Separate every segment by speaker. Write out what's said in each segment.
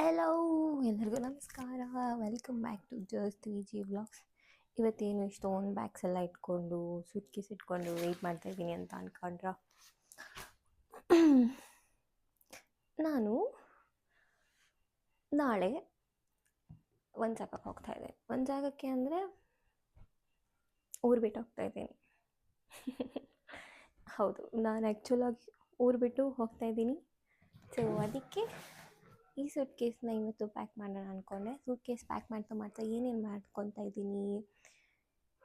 Speaker 1: Hello, ಎಲ್ಲರಿಗೂ ನಮಸ್ಕಾರ. Welcome back to just V G vlogs. ಇವತ್ತೇನು ಇಷ್ಟೊಂದು ಬ್ಯಾಗ್ಸ್ ಎಲ್ಲ ಇಟ್ಕೊಂಡು ಸುಟ್ಕೇಸ್ ಇಟ್ಕೊಂಡು ವೆಯ್ಟ್ ಮಾಡ್ತಾಯಿದ್ದೀನಿ ಅಂತ ಅಂದ್ಕೊಂಡ್ರ. ನಾನು ನಾಳೆ ಒಂದು ಜಾಗಕ್ಕೆ ಹೋಗ್ತಾಯಿದ್ದೆ. ಒಂದು ಜಾಗಕ್ಕೆ ಅಂದರೆ ಊರು ಬಿಟ್ಟು ಹೋಗ್ತಾಯಿದ್ದೀನಿ. ಹೌದು, ನಾನು ಆ್ಯಕ್ಚುಲಾಗಿ ಊರು ಬಿಟ್ಟು ಹೋಗ್ತಾಯಿದ್ದೀನಿ. ಸೊ ಅದಕ್ಕೆ ಈ ಸೂಟ್ ಕೇಸ್ನ ಇವತ್ತು ಪ್ಯಾಕ್ ಮಾಡೋಣ ಅಂದ್ಕೊಂಡೆ. ಸೂಟ್ ಕೇಸ್ ಪ್ಯಾಕ್ ಮಾಡ್ತಾ ಏನೇನು ಮಾಡ್ಕೊತಾ ಇದ್ದೀನಿ,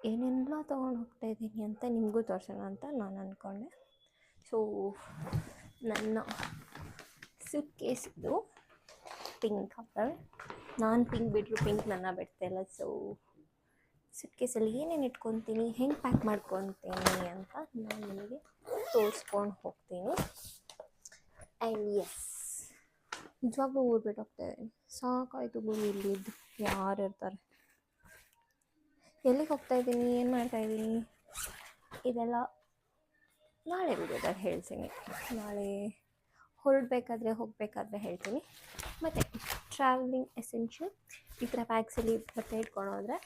Speaker 1: ಏನೆಲ್ಲ ತೊಗೊಂಡು ಹೋಗ್ತಾಯಿದ್ದೀನಿ ಅಂತ ನಿಮಗೂ ತೋರಿಸೋಣ ಅಂತ ನಾನು ಅಂದ್ಕೊಂಡೆ. ಸೊ ನನ್ನ ಸೂಟ್ ಕೇಸ್ ಇದು ಪಿಂಕ್ ಕಲರ್. ನಾನು ಪಿಂಕ್ ಬಿಟ್ಟರು ಪಿಂಕ್ ನನ್ನ ಬಿಡ್ತಾಯಿಲ್ಲ. ಸೊ ಸೂಟ್ ಕೇಸಲ್ಲಿ ಏನೇನು ಇಟ್ಕೊತೀನಿ, ಹೆಂಗೆ ಪ್ಯಾಕ್ ಮಾಡ್ಕೊತೀನಿ ಅಂತ ನಾನು ನಿಮಗೆ ತೋರಿಸ್ಕೊಂಡು ಹೋಗ್ತೀನಿ. ಆ್ಯಂಡ್ ಎಸ್, ನಿಜವಾಗ್ಲೂ ಊರು ಬಿಟ್ಟು ಹೋಗ್ತಾಯಿದ್ದೀನಿ. ಸಾಕಾಯಿತು ಗುರು, ಇಲ್ಲಿದ್ದು ಯಾರು ಇರ್ತಾರೆ. ಎಲ್ಲಿಗೆ ಹೋಗ್ತಾಯಿದ್ದೀನಿ, ಏನು ಮಾಡ್ತಾಯಿದ್ದೀನಿ ಇದೆಲ್ಲ ನಾಳೆ ವಿಡಿಯೋದಲ್ಲಿ ಹೇಳ್ತೀನಿ. ನಾಳೆ ಹೋಗಬೇಕಾದ್ರೆ ಹೇಳ್ತೀನಿ. ಮತ್ತು ಟ್ರಾವೆಲಿಂಗ್ ಎಸೆನ್ಷಿಯಲ್ ಈ ಥರ ಬ್ಯಾಗ್ಸಲ್ಲಿ ಬಟ್ಟೆ ಇಟ್ಕೊಂಡು ಹೋದರೆ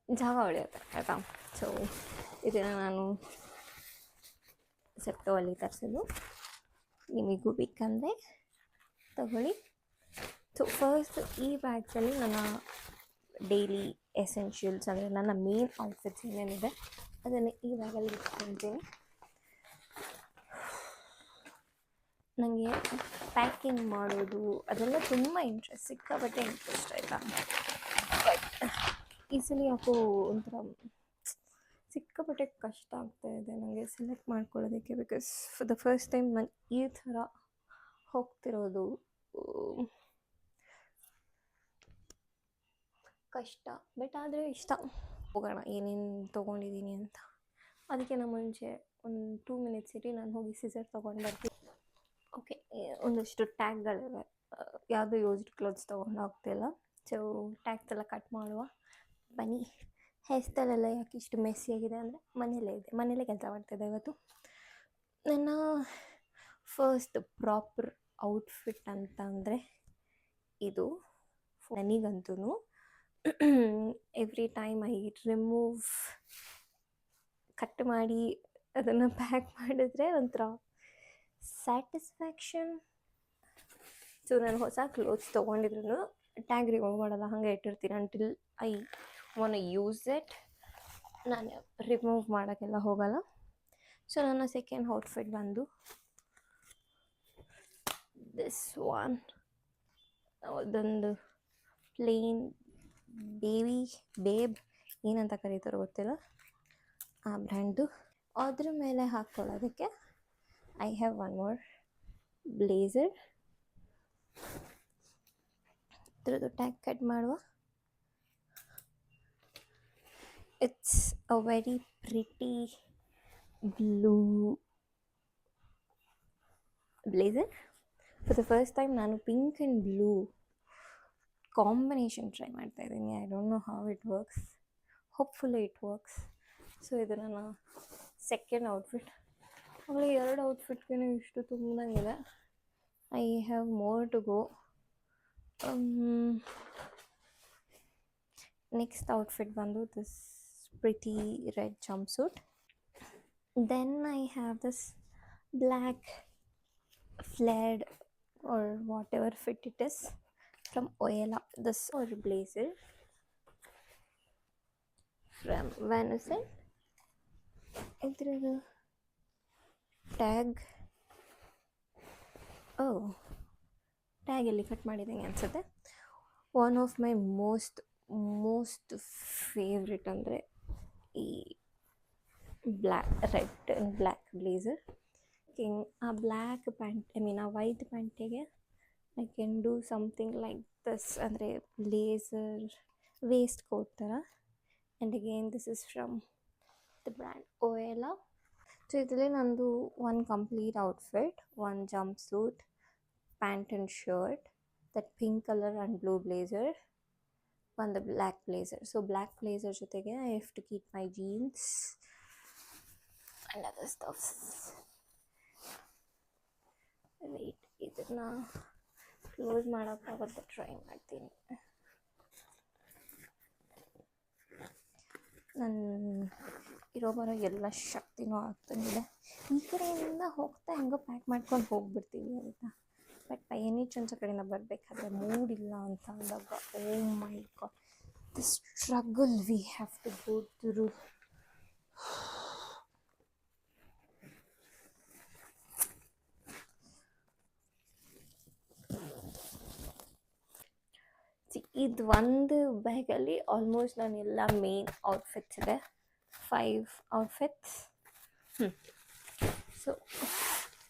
Speaker 1: ಜಾಗ ಉಳಿಯುತ್ತೆ ಆಯಿತಾ. ಸೊ ಇದನ್ನು ನಾನು ಸೆಪ್ಟೋಲ್ಲಿ ತರಿಸಿದ್ದು, ನಿಮಗೂ ಬೇಕಂದರೆ ತಗೊಳ್ಳಿ. ಸೊ ಫಸ್ಟ್ ಈ ಬ್ಯಾಗ್ಸಲ್ಲಿ ನನ್ನ ಡೈಲಿ ಎಸೆನ್ಷಿಯಲ್ಸ್ ಅಂದರೆ ನನ್ನ ಮೇನ್ ಔಟ್ಫಿಟ್ಸ್ ಏನೇನಿದೆ ಅದನ್ನು ಈ ಬ್ಯಾಗಲ್ಲಿ ಇಟ್ಕೊಳ್ತೀನಿ. ನನಗೆ ಪ್ಯಾಕಿಂಗ್ ಮಾಡೋದು ಅದೆಲ್ಲ ತುಂಬ ಇಂಟ್ರೆಸ್ಟ್, ಸಿಕ್ಕಾಪಟ್ಟೆ ಇಂಟ್ರೆಸ್ಟ್ ಆಯಿತಾ. ಬಟ್ ಈ ಸಲ ಯಾಕೋ ಒಂಥರ ಸಿಕ್ಕಾಪಟ್ಟೆ ಕಷ್ಟ ಆಗ್ತಾಯಿದೆ ನನಗೆ ಸೆಲೆಕ್ಟ್ ಮಾಡ್ಕೊಳ್ಳೋದಕ್ಕೆ. Because for the first time ನಾನು ಈ ಥರ ಹೋಗ್ತಿರೋದು ಕಷ್ಟ. ಬಟ್ ಆದರೆ ಇಷ್ಟ. ಹೋಗೋಣ ಏನೇನು ತೊಗೊಂಡಿದ್ದೀನಿ ಅಂತ. ಅದಕ್ಕೆ ನಾನು ಮುಂಚೆ ಒಂದು 2 ಮಿನಿಟ್ಸ್ ಇರಿ, ನಾನು ಹೋಗಿ ಸಿಸರ್ ತೊಗೊಂಡು ಬರ್ತೀನಿ. ಓಕೆ, ಒಂದಷ್ಟು ಟ್ಯಾಗ್ಗಳಿವೆ. ಯಾವುದೋ ಯೂಸ್ಡ್ ಕ್ಲೋತ್ಸ್ ತೊಗೊಂಡು ಹೋಗ್ತಿಲ್ಲ. ಸೊ ಟ್ಯಾಗ್ಸ್ ಎಲ್ಲ ಕಟ್ ಮಾಡುವ ಬನ್ನಿ. ಹೇರ್ ಸ್ಟೈಲೆಲ್ಲ ಯಾಕೆ ಇಷ್ಟು ಮೆಸ್ಸಿ ಆಗಿದೆ ಅಂದರೆ ಮನೇಲೇ ಕೆಲಸ ಮಾಡ್ತಿದ್ದೆ ಇವತ್ತು. ನನ್ನ ಫಸ್ಟ್ ಪ್ರಾಪರ್ ಔಟ್ಫಿಟ್ ಅಂತಂದರೆ ಇದು. ನನಗಂತೂ every time I remove cut ಮಾಡಿ ಅದನ್ನು ಪ್ಯಾಕ್ ಮಾಡಿದ್ರೆ ಒಂಥರ ಸ್ಯಾಟಿಸ್ಫ್ಯಾಕ್ಷನ್. ಸೊ ನಾನು ಹೊಸ ಕ್ಲೋತ್ಸ್ ತೊಗೊಂಡಿದ್ರು ಟ್ಯಾಗ್ ರಿಮೂವ್ ಮಾಡೋಲ್ಲ, ಹಾಗೆ ಇಟ್ಟಿರ್ತೀನಿ until I want to use it. ನಾನು ರಿಮೂವ್ ಮಾಡೋಕ್ಕೆಲ್ಲ ಹೋಗಲ್ಲ. ಸೊ ನನ್ನ ಸೆಕೆಂಡ್ ಔಟ್ಫಿಟ್ ಬಂದು ದಿಸ್ ಒನ್. ಅದೊಂದು ಪ್ಲೇನ್ ಬೇಬ್ ಏನಂತ ಕರೀತಾರೋ ಗೊತ್ತಿಲ್ಲ, ಆ ಬ್ರ್ಯಾಂಡು. ಅದ್ರ ಮೇಲೆ ಹಾಕ್ಕೊಳ್ಳೋದಕ್ಕೆ I have one more blazer. ಇದ್ರದ್ದು ಟ್ಯಾಗ್ ಕಟ್ ಮಾಡುವ. It's a very pretty blue blazer. For the first time ನಾನು pink and blue combination try ಮಾಡ್ತಾಯಿದ್ದೀನಿ. I don't know how it works. Hopefully it works. So ಇದು ನನ್ನ second outfit. ಆಮೇಲೆ 2 ಔಟ್ಫಿಟ್ಗೆ ಇಷ್ಟು ತುಂಬಂಗಿದೆ. I have more to go. Next outfit ಬಂದು this pretty red jumpsuit. Then I have this black flared or whatever fit it is from Oyela. This or blazer from Vanessa. Idradu tag. Oh, tag elli cut ಮಾಡಿದ್ದೀನಿ ಅನ್ಸುತ್ತೆ. One of my most favourite ಅಂದರೆ ಈ red and black blazer. ಆ black pant ಆ white ಪ್ಯಾಂಟಿಗೆ I can do something like this, ಅಂದರೆ blazer waistcoat ಥರ. And again this is from the brand ಓಯೆಲಾ. ಸೊ ಇದರಲ್ಲಿ ನಂದು one complete outfit, one jumpsuit, pant and shirt, that pink colour and blue blazer, ಒಂದು black blazer. So black blazer ಜೊತೆಗೆ I have to keep my jeans and other stuffs. Wait, ಇದು ಇದನ್ನ close ಮಾಡೋಕ್ಕಾಗುತ್ತೆ, try ಮಾಡ್ತೀನಿ. ನನ್ನ ಇರೋ ಬರೋ ಎಲ್ಲ ಶಕ್ತಿನೂ ಆಗ್ತಾನಿದೆ. ಈ ಕಡೆಯಿಂದ ಹೋಗ್ತಾ ಹೆಂಗೋ ಪ್ಯಾಕ್ ಮಾಡ್ಕೊಂಡು ಹೋಗ್ಬಿಡ್ತೀವಿ ಆಯಿತಾ. ಬಟ್ ಬೈ ಎನಿ ಚಾನ್ಸ್ ಆ ಕಡೆಯಿಂದ ಬರಬೇಕಾದ್ರೆ ಮೂಡಿಲ್ಲ ಅಂತ ಅಂದಾಗ, oh my god, the struggle we have to go through. ಇದು ಒಂದು ಬ್ಯಾಗಲ್ಲಿ ಆಲ್ಮೋಸ್ಟ್ ನಾನೆಲ್ಲ ಮೇನ್ ಔಟ್ಫಿಟ್ಸ್ ಇದೆ, 5 ಔಟ್ಫಿಟ್ಸ್. ಸೊ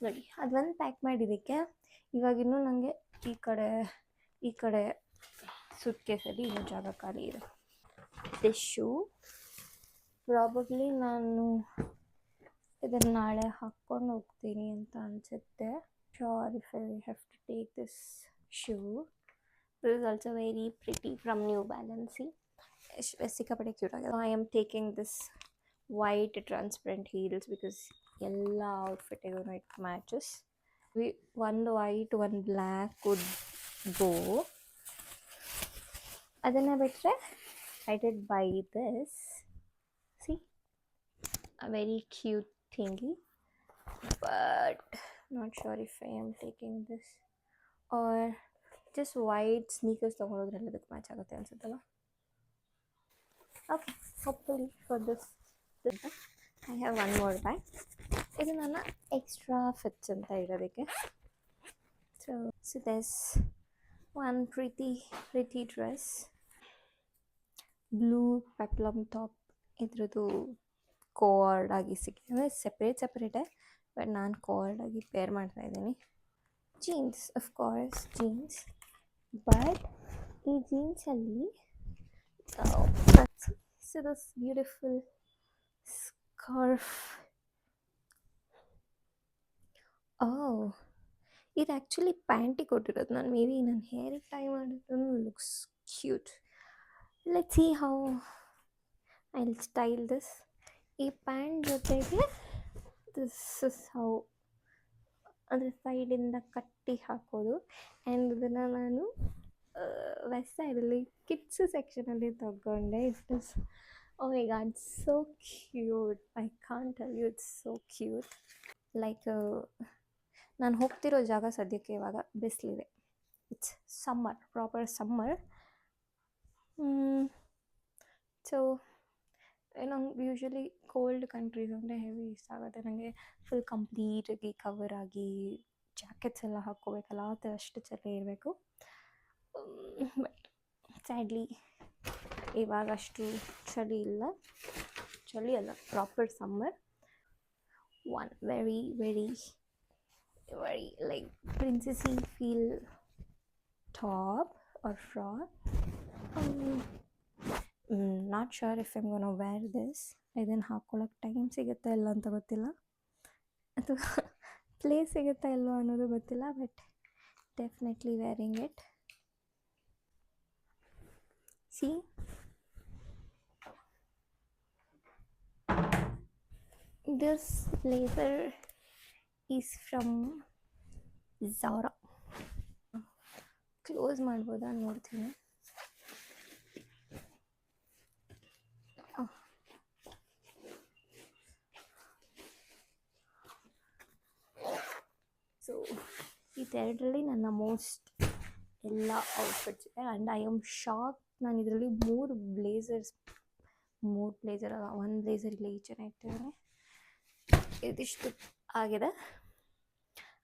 Speaker 1: ನೋಡಿ, ಅದೊಂದು ಪ್ಯಾಕ್ ಮಾಡಿದ್ದಕ್ಕೆ ಇವಾಗಿನ್ನೂ ನನಗೆ ಈ ಕಡೆ ಸೂಟ್ ಕೇಸಲ್ಲಿ ಇನ್ನೂ ಜಾಗ ಖಾಲಿ ಇದೆ. ದಿಸ್ ಶೂ ಪ್ರಾಬಬ್ಲಿ ನಾನು ಇದನ್ನು ನಾಳೆ ಹಾಕ್ಕೊಂಡು ಹೋಗ್ತೀನಿ ಅಂತ ಅನಿಸುತ್ತೆ. Sure if I have to take this shoe. This is also very pretty from New Balance. ಸಿಕ್ಕಾಪಟ್ಟೆ ಕ್ಯೂಟ್ ಆಗಿದೆ. I am taking this white transparent heels because ಎಲ್ಲ ಔಟ್ಫಿಟ್ಟಿಗೂ it matches. ಒಂದು ವೈಟ್ ಒಂದು ಬ್ಲ್ಯಾಕ್ would go. ಅದನ್ನು ಬಿಟ್ಟರೆ I did buy this. See, a very cute thingy, but not sure if I am taking this or just white sneakers ತೊಗೊಳೋದ್ರಲ್ಲಿ ಅದಕ್ಕೆ match ಆಗುತ್ತೆ ಅನ್ಸುತ್ತಲ್ಲ. Okay, hopefully for this I have one more bag. ಇದು ನನ್ನ extra fits ಅಂತ ಇರೋದಕ್ಕೆ. So this one pretty dress, blue peplum top. ಇದ್ರದ್ದು co-ord ಆಗಿ ಸಿಕ್ಕಿದೆ, ಅಂದರೆ ಸೆಪ್ರೇಟೇ, ಬಟ್ ನಾನು ಕೋಆರ್ಡ್ ಆಗಿ ಪೇರ್ ಮಾಡ್ತಾಯಿದ್ದೀನಿ. Jeans, of course jeans, but ಈ ಜೀನ್ಸಲ್ಲಿ ಸೊ ದಿಸ್ ಬ್ಯೂಟಿಫುಲ್ ಸ್ಕಾರ್ಫ್. ಇದು ಆ್ಯಕ್ಚುಲಿ ಪ್ಯಾಂಟಿಗೆ ಕೊಟ್ಟಿರೋದು. ನಾನು ಮೇ ಬಿ ನನ್ನ ಹೇರಿಗೆ ಟೈ ಮಾಡಿದ್ರು looks cute. Let's see how I will style this. ಈ ಪ್ಯಾಂಟ್ ಜೊತೆಗೆ ದಿಸ್ ಇಸ್ ಹೌ ಅದರ ಸೈಡಿಂದ ಕಟ್ಟಿ ಹಾಕೋದು. ಆ್ಯಂಡ್ ಇದನ್ನು ನಾನು ವೆಸ್ಟ್ ಸೈಡಲ್ಲಿ ಕಿಡ್ಸ್ ಸೆಕ್ಷನಲ್ಲಿ ತಗೊಂಡೆ. It is, oh my god, so cute. I can't tell you, it's so cute. Like ನಾನು ಹೋಗ್ತಿರೋ ಜಾಗ ಸದ್ಯಕ್ಕೆ ಇವಾಗ ಬಿಸಿಲಿದೆ. It's summer, proper summer. So ನಂಗೆ ಯೂಶ್ವಲಿ ಕೋಲ್ಡ್ ಕಂಟ್ರೀಸ್ ಅಂದರೆ ಹೆವಿ ಇಷ್ಟ ಆಗುತ್ತೆ. ನನಗೆ ಫುಲ್ ಕಂಪ್ಲೀಟಾಗಿ ಕವರ್ ಆಗಿ ಜಾಕೆಟ್ಸ್ ಎಲ್ಲ ಹಾಕ್ಕೋಬೇಕಲ್ಲ, ಆ ಥರ ಅಷ್ಟು ಚಳಿ ಇರಬೇಕು. ಬಟ್ ಸ್ಯಾಡ್ಲಿ ಇವಾಗ ಅಷ್ಟು ಚಳಿ ಅಲ್ಲ, proper summer. One very like princessy feel top or frock. Not sure if I'm gonna wear this. ಇದನ್ನು ಹಾಕ್ಕೊಳ್ಳೋಕೆ ಟೈಮ್ ಸಿಗುತ್ತಾ ಇಲ್ಲ ಅಂತ ಗೊತ್ತಿಲ್ಲ, ಅಥವಾ ಪ್ಲೇಸ್ ಸಿಗುತ್ತಾ ಇಲ್ವೋ ಅನ್ನೋದು ಗೊತ್ತಿಲ್ಲ, but definitely varying it. See, this blazer is from Zara. Close ಮಾಡ್ಬೋದಾ ನೋಡ್ತೀನಿ. ಸೊ ಇದೆರಡರಲ್ಲಿ ನನ್ನ ಮೋಸ್ಟ್ ಎಲ್ಲ ಔಟ್ಫಿಟ್ಸ್ ಇದೆ. ಆ್ಯಂಡ್ ಐ ಆಮ್ ಶಾಕ್, ನಾನು ಇದರಲ್ಲಿ 3 ಬ್ಲೇಸರ್ ಅಲ್ಲ, 1 ಬ್ಲೇಸರ್ ಇಲ್ಲ ಈಚೆನೇ ಇಟ್ಟಿದ್ದೇನೆ. ಇದಿಷ್ಟು ಆಗಿದೆ.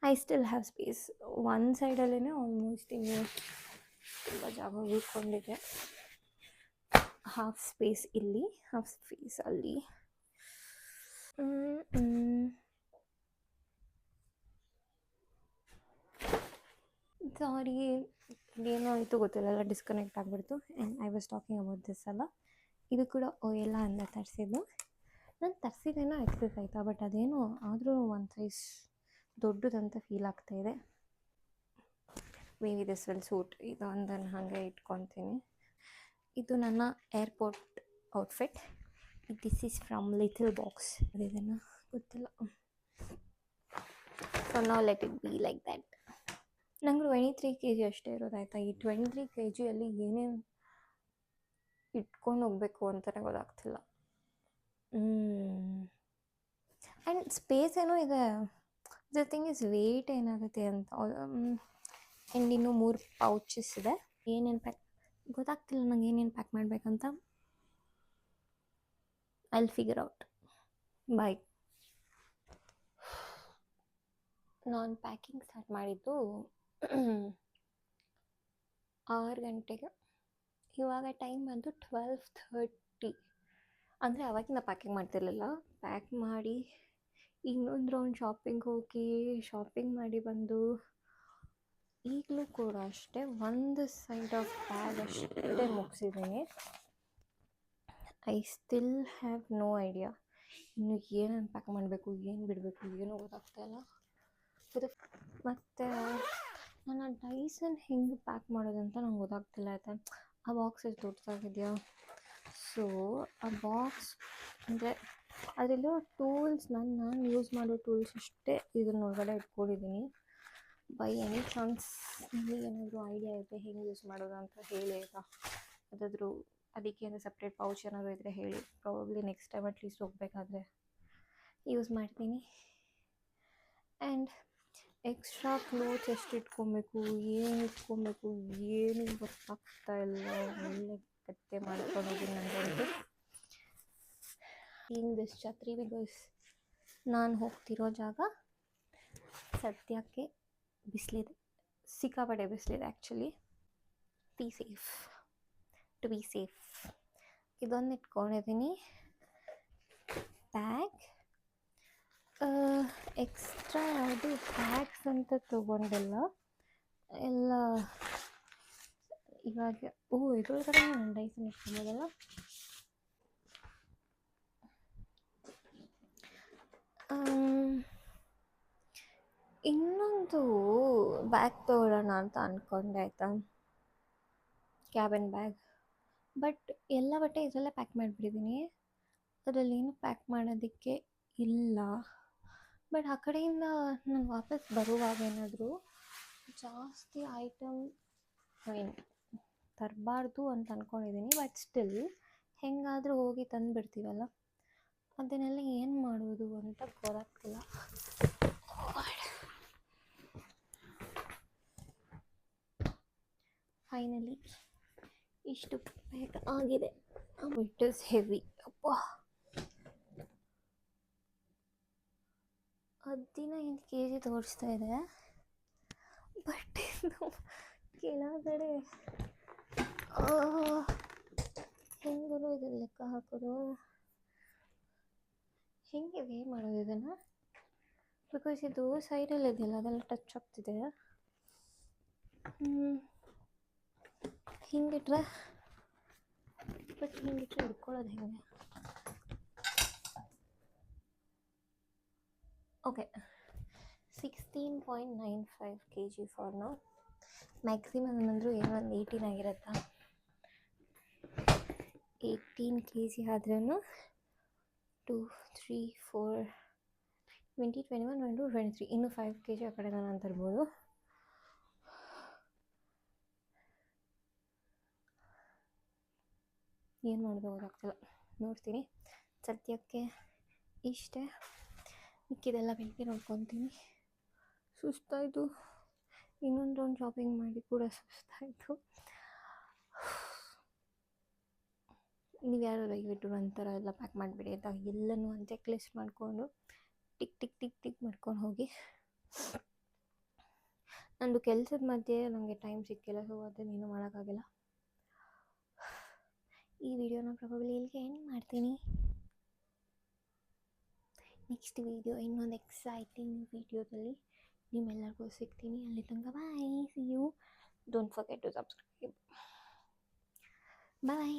Speaker 1: I still have space. One ಸೈಡಲ್ಲೇ ಆಲ್ಮೋಸ್ಟ್ ಇನ್ನೂ ತುಂಬ ಜಾಗ ಉಳ್ಕೊಂಡಿದೆ. ಹಾಫ್ ಸ್ಪೇಸ್ ಇಲ್ಲಿ, ಹಾಫ್ ಸ್ಪೇಸ್ ಅಲ್ಲಿ. ಸಾರಿ, ಏನೋ ಆಯಿತು ಗೊತ್ತಿಲ್ಲ, ಎಲ್ಲ ಡಿಸ್ಕನೆಕ್ಟ್ ಆಗಿಬಿಡ್ತು. And I was talking about this ಅಲ್ಲ. ಇದು ಕೂಡ ಓಯೆಲ್ಲ ಅಂತ ತರಿಸಿದ್ದು. ನಾನು ತರಿಸಿದ್ದೇನೋ ಎಕ್ಸಸ್ ಆಯಿತಾ, ಬಟ್ ಅದೇನೋ ಆದರೂ ಒಂದು ಸೈಜ್ ದೊಡ್ಡದಂತ ಫೀಲ್ ಆಗ್ತಾಯಿದೆ. Maybe this will suit. ಇದು ಒಂದನ್ನು ಹಾಗೆ ಇಟ್ಕೊತೀನಿ. ಇದು ನನ್ನ airport outfit. This is from little box. ಇದನ್ನು ಗೊತ್ತಿಲ್ಲ. So now let it be like that. ನಂಗೆ 23 kg ಅಷ್ಟೇ ಇರೋದು ಆಯಿತಾ. ಈ 23 kgಯಲ್ಲಿ ಏನೇನು ಇಟ್ಕೊಂಡು ಹೋಗಬೇಕು ಅಂತಲೇ ಗೊತ್ತಾಗ್ತಿಲ್ಲ. ಆ್ಯಂಡ್ ಸ್ಪೇಸ್ ಏನೋ ಇದೆ, ದ ಥಿಂಗ್ ಇಸ್ ವೆಯ್ಟ್ ಏನಾಗುತ್ತೆ ಅಂತ. ಆ್ಯಂಡ್ ಇನ್ನೂ 3 ಪೌಚಸ್ ಇದೆ. ಏನೇನು ಪ್ಯಾಕ್ ಗೊತ್ತಾಗ್ತಿಲ್ಲ ನಂಗೆ, ಏನೇನು ಪ್ಯಾಕ್ ಮಾಡಬೇಕಂತ. I will figure out. Bye. ನಾನು ಪ್ಯಾಕಿಂಗ್ ಸ್ಟಾರ್ಟ್ ಮಾಡಿದ್ದು 6 ಗಂಟೆಗೆ. ಇವಾಗ ಟೈಮ್ ಬಂದು 12:30. ಅಂದರೆ ಅವಾಗಿಂದ ಪ್ಯಾಕಿಂಗ್ ಮಾಡ್ತಿರ್ಲಿಲ್ಲ. ಪ್ಯಾಕ್ ಮಾಡಿ ಇನ್ನೊಂದು ರೌಂಡ್ ಶಾಪಿಂಗ್ ಹೋಗಿ ಶಾಪಿಂಗ್ ಮಾಡಿ ಬಂದು ಈಗಲೂ ಕೂಡ ಅಷ್ಟೇ ಒಂದು ಸೈಡ್ ಆಫ್ ಬ್ಯಾಗ್ ಅಷ್ಟೇ ಮುಗಿಸಿದ್ದೀನಿ. I still have no idea ಇನ್ನು ಏನೇನು ಪ್ಯಾಕ್ ಮಾಡಬೇಕು, ಏನು ಬಿಡಬೇಕು, ಏನೂ ಗೊತ್ತಾಗ್ತಾಯಿಲ್ಲ. ಮತ್ತು ನನ್ನ ಡೈಸನ್ ಹೆಂಗೆ ಪ್ಯಾಕ್ ಮಾಡೋದಂತ ನಂಗೆ ಗೊತ್ತಾಗ್ತಿಲ್ಲ ಆಯಿತಾ. ಆ ಬಾಕ್ಸ್ ಎಷ್ಟು ದೊಡ್ಡದಾಗಿದೆಯಾ. ಸೊ ಆ ಬಾಕ್ಸ್ ಅಂದರೆ ಅದರಲ್ಲಿರೋ ಟೂಲ್ಸ್ ನಾನು ಯೂಸ್ ಮಾಡೋ ಟೂಲ್ಸ್ ಅಷ್ಟೇ ಇದನ್ನೊಳಗಡೆ ಇಟ್ಕೊಂಡಿದ್ದೀನಿ. ಬೈ ಎನಿ ಚಾನ್ಸ್ ನಿಮಗೆ ಏನಾದರೂ ಐಡಿಯಾ ಇದ್ದರೆ ಹೆಂಗೆ ಯೂಸ್ ಮಾಡೋದು ಅಂತ ಹೇಳಿ ಆಯಿತಾ. ಯಾವುದಾದ್ರೂ ಅದಕ್ಕೆ ಅಂದರೆ ಸಪ್ರೇಟ್ ಪೌಚ್ ಏನಾದರೂ ಇದ್ದರೆ ಹೇಳಿ. ಪ್ರಾಬಬ್ಲಿ ನೆಕ್ಸ್ಟ್ ಟೈಮ್ ಅಟ್ಲೀಸ್ಟ್ ಹೋಗಬೇಕಾದ್ರೆ ಯೂಸ್ ಮಾಡ್ತೀನಿ. ಆ್ಯಂಡ್ ಎಕ್ಸ್ಟ್ರಾ ಕ್ಲೋತ್ಸ್ ಎಷ್ಟು ಇಟ್ಕೊಬೇಕು, ಏನು ಇಟ್ಕೊಬೇಕು, ಏನು ಗೊತ್ತಾಗ್ತಾ ಇಲ್ಲ. ಒಳ್ಳೆ ಕತ್ತೆ ಮಾಡ್ಕೊಂಡಿದ್ದೀನಿ ನನಗಂತೂ. ಇನ್ ದಿಸ್ ಛತ್ರಿ ಬಿಕಾಸ್ ನಾನು ಹೋಗ್ತಿರೋ ಜಾಗ ಸದ್ಯಕ್ಕೆ ಬಿಸಿಲಿದೆ, ಸಿಕ್ಕಾಪಟ್ಟೆ ಬಿಸಿಲಿದೆ ಆ್ಯಕ್ಚುಲಿ. ಟು ಬಿ ಸೇಫ್ ಇದೊಂದು ಇಟ್ಕೊಂಡಿದ್ದೀನಿ. ಬ್ಯಾಗ್ ಎಕ್ಸ್ಟ್ರಾ ಯಾವುದು ಬ್ಯಾಗ್ಸ್ ಅಂತ ತೊಗೊಂಡಿಲ್ಲ. ಎಲ್ಲ ಇವಾಗ ಇದ್ರೊಳಗಡೆ ನಾನು ಡೈಸನ್ ಇಟ್ಕೊಬೋದಲ್ಲ. ಇನ್ನೊಂದು ಬ್ಯಾಗ್ ತೊಗೊಳ್ಳೋಣ ಅಂತ ಅಂದ್ಕೊಂಡೆ ಆಯಿತಾ, ಕ್ಯಾಬಿನ್ ಬ್ಯಾಗ್. ಬಟ್ ಎಲ್ಲ ಬಟ್ಟೆ ಇದರಲ್ಲೇ ಪ್ಯಾಕ್ ಮಾಡಿಬಿಟ್ಟಿದ್ದೀನಿ, ಅದರಲ್ಲೇನು ಪ್ಯಾಕ್ ಮಾಡೋದಕ್ಕೆ ಇಲ್ಲ. ಬಟ್ ಆ ಕಡೆಯಿಂದ ನಾನು ವಾಪಸ್ ಬರುವಾಗ ಏನಾದರೂ ಜಾಸ್ತಿ ಐಟಮ್ ತರಬಾರ್ದು ಅಂತ ಅಂದ್ಕೊಂಡಿದ್ದೀನಿ. ಬಟ್ ಸ್ಟಿಲ್ ಹೆಂಗಾದರೂ ಹೋಗಿ ತಂದುಬಿಡ್ತೀವಲ್ಲ, ಅದನ್ನೆಲ್ಲ ಏನು ಮಾಡೋದು ಅಂತ ಗೊತ್ತಾಗ್ತಿಲ್ಲ. ಫೈನಲಿ ಇಷ್ಟು ಪ್ಯಾಕ್ ಆಗಿದೆ. It is heavy. ಅಪ್ಪ 15 kg ತೋರಿಸ್ತಾ ಇದೆ. ಬಟ್ ಇದು ಕೆಳಗಡೆ ಹೆಂಗೂ ಇದು ಲೆಕ್ಕ ಹಾಕೋದು, ಹೆಂಗೆ ವೇ ಮಾಡೋದು ಇದನ್ನು. ಬಿಕಾಸ್ ಇದು ಸೈಡಲ್ಲಿ ಇದೆಯಲ್ಲ, ಅದೆಲ್ಲ ಟಚ್ ಆಗ್ತಿದೆ. ಹಿಂಗಿಟ್ರೆ ಹಿಡ್ಕೊಳ್ಳೋದು ಹೆಂಗೆ. Okay 16.95 kg for now. Maximum ಅಂದರೂ ಏನೋ ಒಂದು 18 ಆಗಿರುತ್ತಾ. 18 kg ಆದ್ರೂ 2, 3, 4, 20, 21, 22, 23 ಇನ್ನೂ 5 kg ಆ ಕಡೆ ನಾನು ತರ್ಬೋದು. ಏನು ಮಾಡೋದು ಗೊತ್ತಾಗ್ತಿಲ್ಲ, ನೋಡ್ತೀನಿ. ಸದ್ಯಕ್ಕೆ ಇಷ್ಟೇ, ಮಿಕ್ಕಿದೆಲ್ಲ ಬೆಳಗ್ಗೆ ನೋಡ್ಕೊತೀನಿ. ಸುಸ್ತಾಯಿತು, ಇನ್ನೊಂದು ರೌಂಡ್ ಶಾಪಿಂಗ್ ಮಾಡಿ ಕೂಡ ಸುಸ್ತಾಯಿತು. ನೀವು ಯಾರು ದಯವಿಟ್ಟು ಒಂಥರ ಎಲ್ಲ ಪ್ಯಾಕ್ ಮಾಡಿಬಿಡಿ ಆಯಿತಾ. ಎಲ್ಲನೂ ಒಂದು ಚೆಕ್ ಲಿಸ್ಟ್ ಮಾಡಿಕೊಂಡು ಟಿಕ್ ಮಾಡ್ಕೊಂಡು ಹೋಗಿ. ನಂದು ಕೆಲಸದ ಮಧ್ಯೆ ನನಗೆ ಟೈಮ್ ಸಿಕ್ಕಿಲ್ಲ, ಸೊ ಅದನ್ನೇನು ಮಾಡೋಕ್ಕಾಗಿಲ್ಲ. ಈ ವಿಡಿಯೋನ ಪ್ರಾಬಬ್ಲಿ ಇಲ್ಲಿಗೆ ಎಂಡ್ ಮಾಡ್ತೀನಿ. ನೆಕ್ಸ್ಟ್ ವಿಡಿಯೋ ಇನ್ನೊಂದು ಎಕ್ಸೈಟಿಂಗ್ ವಿಡಿಯೋದಲ್ಲಿ ನಿಮ್ಮೆಲ್ಲರಿಗೂ ಸಿಗ್ತೀನಿ. ಅಲ್ಲಿ ತನಕ bye, see you. Don't forget to subscribe. Bye.